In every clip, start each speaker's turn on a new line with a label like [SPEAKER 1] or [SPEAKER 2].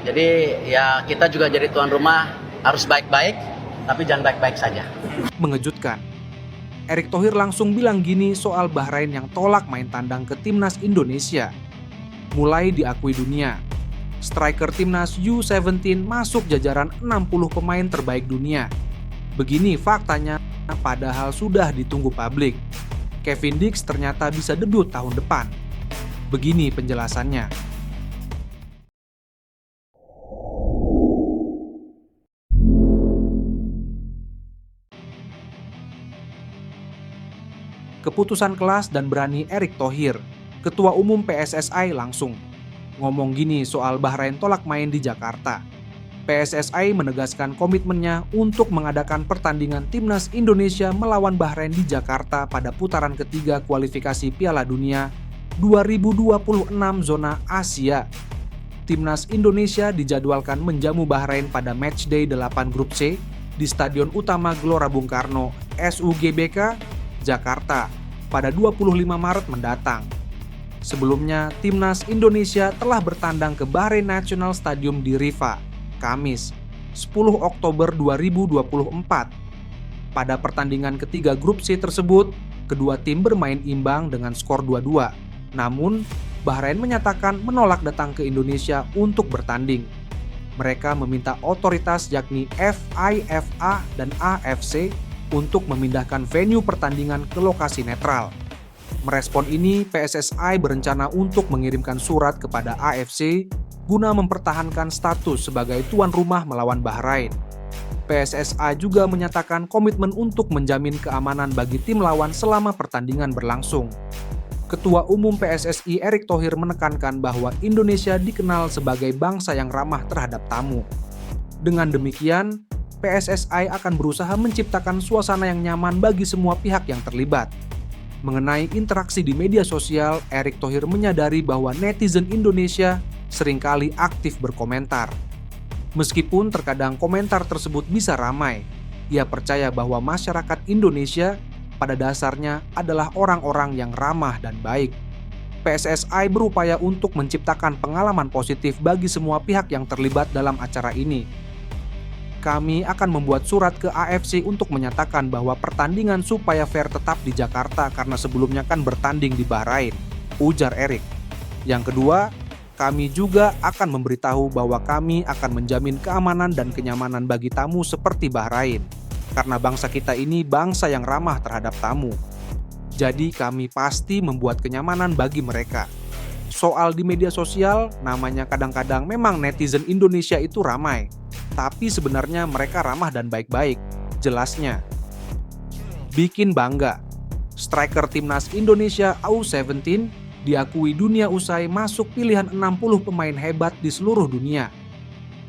[SPEAKER 1] Jadi ya kita juga jadi tuan rumah harus baik-baik, tapi jangan baik-baik saja.
[SPEAKER 2] Mengejutkan, Erick Thohir langsung bilang gini soal Bahrain yang tolak main tandang ke timnas Indonesia. Mulai diakui dunia, striker timnas U17 masuk jajaran 60 pemain terbaik dunia. Begini faktanya, padahal sudah ditunggu publik. Kevin Dix ternyata bisa debut tahun depan. Begini penjelasannya. Keputusan kelas dan berani Erick Thohir, Ketua Umum PSSI langsung ngomong gini soal Bahrain tolak main di Jakarta. PSSI menegaskan komitmennya untuk mengadakan pertandingan timnas Indonesia melawan Bahrain di Jakarta pada putaran ketiga kualifikasi Piala Dunia 2026 zona Asia. Timnas Indonesia dijadwalkan menjamu Bahrain pada matchday 8 grup C di Stadion Utama Gelora Bung Karno, SUGBK, Jakarta pada 25 Maret mendatang. Sebelumnya, Timnas Indonesia telah bertandang ke Bahrain National Stadium di Rifa, Kamis, 10 Oktober 2024. Pada pertandingan ketiga grup C tersebut, kedua tim bermain imbang dengan skor 2-2. Namun, Bahrain menyatakan menolak datang ke Indonesia untuk bertanding. Mereka meminta otoritas yakni FIFA dan AFC untuk memindahkan venue pertandingan ke lokasi netral. Merespon ini, PSSI berencana untuk mengirimkan surat kepada AFC guna mempertahankan status sebagai tuan rumah melawan Bahrain. PSSI juga menyatakan komitmen untuk menjamin keamanan bagi tim lawan selama pertandingan berlangsung. Ketua Umum PSSI Erick Thohir menekankan bahwa Indonesia dikenal sebagai bangsa yang ramah terhadap tamu. Dengan demikian, PSSI akan berusaha menciptakan suasana yang nyaman bagi semua pihak yang terlibat. Mengenai interaksi di media sosial, Erick Thohir menyadari bahwa netizen Indonesia seringkali aktif berkomentar. Meskipun terkadang komentar tersebut bisa ramai, ia percaya bahwa masyarakat Indonesia pada dasarnya adalah orang-orang yang ramah dan baik. PSSI berupaya untuk menciptakan pengalaman positif bagi semua pihak yang terlibat dalam acara ini. Kami akan membuat surat ke AFC untuk menyatakan bahwa pertandingan supaya fair tetap di Jakarta karena sebelumnya kan bertanding di Bahrain, ujar Erick. Yang kedua, kami juga akan memberitahu bahwa kami akan menjamin keamanan dan kenyamanan bagi tamu seperti Bahrain. Karena bangsa kita ini bangsa yang ramah terhadap tamu. Jadi kami pasti membuat kenyamanan bagi mereka. Soal di media sosial, namanya kadang-kadang memang netizen Indonesia itu ramai. Tapi sebenarnya mereka ramah dan baik-baik, jelasnya. Bikin bangga, striker timnas Indonesia U17 diakui dunia usai masuk pilihan 60 pemain hebat di seluruh dunia.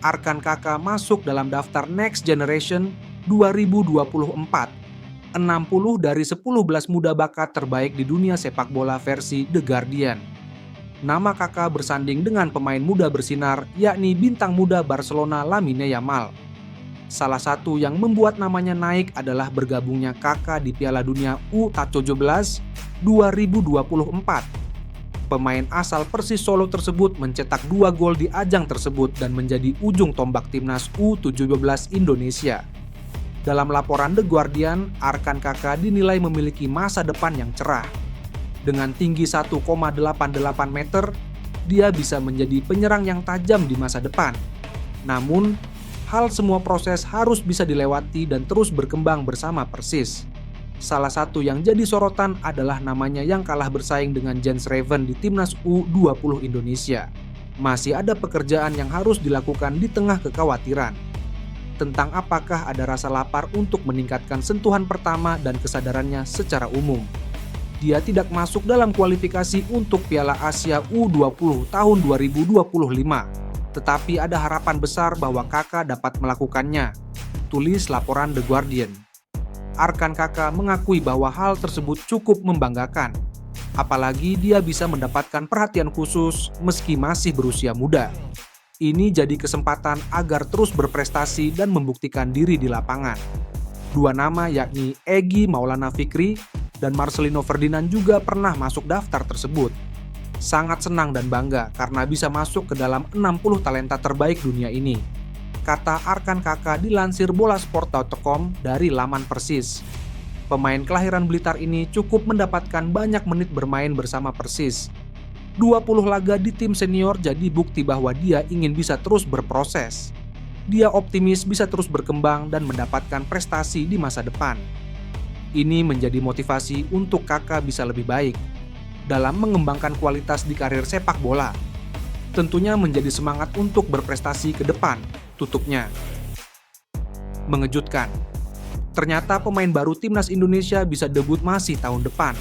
[SPEAKER 2] Arkan Kaka masuk dalam daftar Next Generation 2024. 60 dari 11 muda bakat terbaik di dunia sepak bola versi The Guardian. Nama Kaka bersanding dengan pemain muda bersinar, yakni bintang muda Barcelona Lamine Yamal. Salah satu yang membuat namanya naik adalah bergabungnya Kaka di Piala Dunia U17 2024. Pemain asal Persis Solo tersebut mencetak 2 gol di ajang tersebut dan menjadi ujung tombak timnas U17 Indonesia. Dalam laporan The Guardian, Arkan Kaka dinilai memiliki masa depan yang cerah. Dengan tinggi 1,88 meter, dia bisa menjadi penyerang yang tajam di masa depan. Namun, hal semua proses harus bisa dilewati dan terus berkembang bersama Persis. Salah satu yang jadi sorotan adalah namanya yang kalah bersaing dengan Jens Raven di timnas U20 Indonesia. Masih ada pekerjaan yang harus dilakukan di tengah kekhawatiran. Tentang apakah ada rasa lapar untuk meningkatkan sentuhan pertama dan kesadarannya secara umum. Dia tidak masuk dalam kualifikasi untuk Piala Asia U20 tahun 2025. Tetapi ada harapan besar bahwa Kaka dapat melakukannya, tulis laporan The Guardian. Arkan Kaka mengakui bahwa hal tersebut cukup membanggakan. Apalagi dia bisa mendapatkan perhatian khusus meski masih berusia muda. Ini jadi kesempatan agar terus berprestasi dan membuktikan diri di lapangan. Dua nama yakni Egy Maulana Fikri dan Marcelino Ferdinand juga pernah masuk daftar tersebut. Sangat senang dan bangga karena bisa masuk ke dalam 60 talenta terbaik dunia ini, kata Arkan Kakak dilansir bolasport.com dari laman Persis. Pemain kelahiran Blitar ini cukup mendapatkan banyak menit bermain bersama Persis. 20 laga di tim senior jadi bukti bahwa dia ingin bisa terus berproses. Dia optimis bisa terus berkembang dan mendapatkan prestasi di masa depan. Ini menjadi motivasi untuk Kakak bisa lebih baik dalam mengembangkan kualitas di karir sepak bola. Tentunya menjadi semangat untuk berprestasi ke depan, tutupnya. Mengejutkan. Ternyata pemain baru Timnas Indonesia bisa debut masih tahun depan.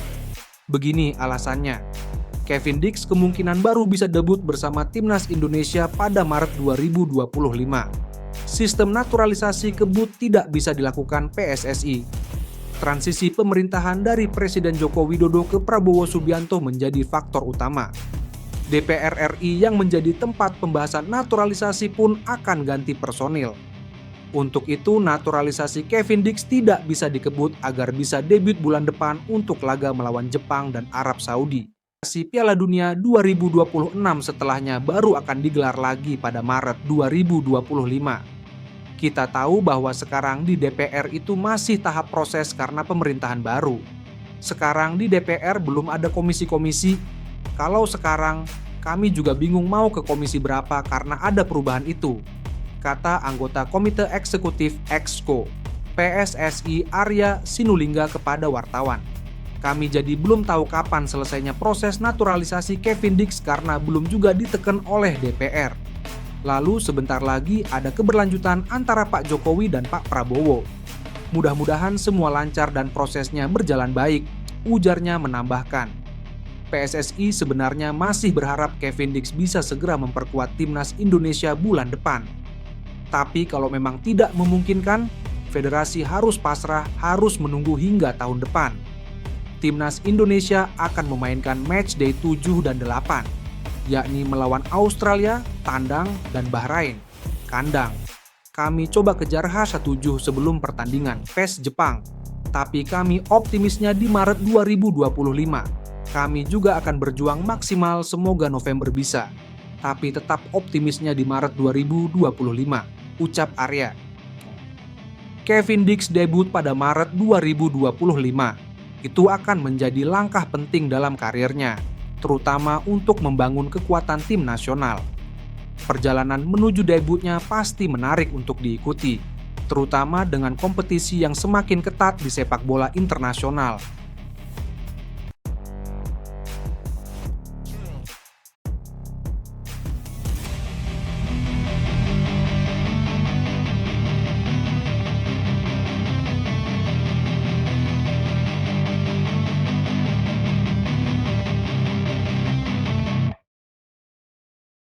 [SPEAKER 2] Begini alasannya. Kevin Dix kemungkinan baru bisa debut bersama Timnas Indonesia pada Maret 2025. Sistem naturalisasi kebut tidak bisa dilakukan PSSI. Transisi pemerintahan dari Presiden Joko Widodo ke Prabowo Subianto menjadi faktor utama. DPR RI yang menjadi tempat pembahasan naturalisasi pun akan ganti personil. Untuk itu, naturalisasi Kevin Dix tidak bisa dikebut agar bisa debut bulan depan untuk laga melawan Jepang dan Arab Saudi. Piala Dunia 2026 setelahnya baru akan digelar lagi pada Maret 2025. Kita tahu bahwa sekarang di DPR itu masih tahap proses karena pemerintahan baru. Sekarang di DPR belum ada komisi-komisi. Kalau sekarang, kami juga bingung mau ke komisi berapa karena ada perubahan itu, kata anggota Komite Eksekutif Exco PSSI Arya Sinulinga kepada wartawan. Kami jadi belum tahu kapan selesainya proses naturalisasi Kevin Dix karena belum juga diteken oleh DPR. Lalu sebentar lagi ada keberlanjutan antara Pak Jokowi dan Pak Prabowo. Mudah-mudahan semua lancar dan prosesnya berjalan baik, ujarnya menambahkan. PSSI sebenarnya masih berharap Kevin Dix bisa segera memperkuat Timnas Indonesia bulan depan. Tapi kalau memang tidak memungkinkan, federasi harus pasrah, harus menunggu hingga tahun depan. Timnas Indonesia akan memainkan matchday 7 dan 8. Yakni melawan Australia, tandang, dan Bahrain, kandang. Kami coba kejar H17 sebelum pertandingan PES Jepang, tapi kami optimisnya di Maret 2025. Kami juga akan berjuang maksimal semoga November bisa, tapi tetap optimisnya di Maret 2025, ucap Arya. Kevin Dix debut pada Maret 2025. Itu akan menjadi langkah penting dalam karirnya, terutama untuk membangun kekuatan tim nasional. Perjalanan menuju debutnya pasti menarik untuk diikuti, terutama dengan kompetisi yang semakin ketat di sepak bola internasional.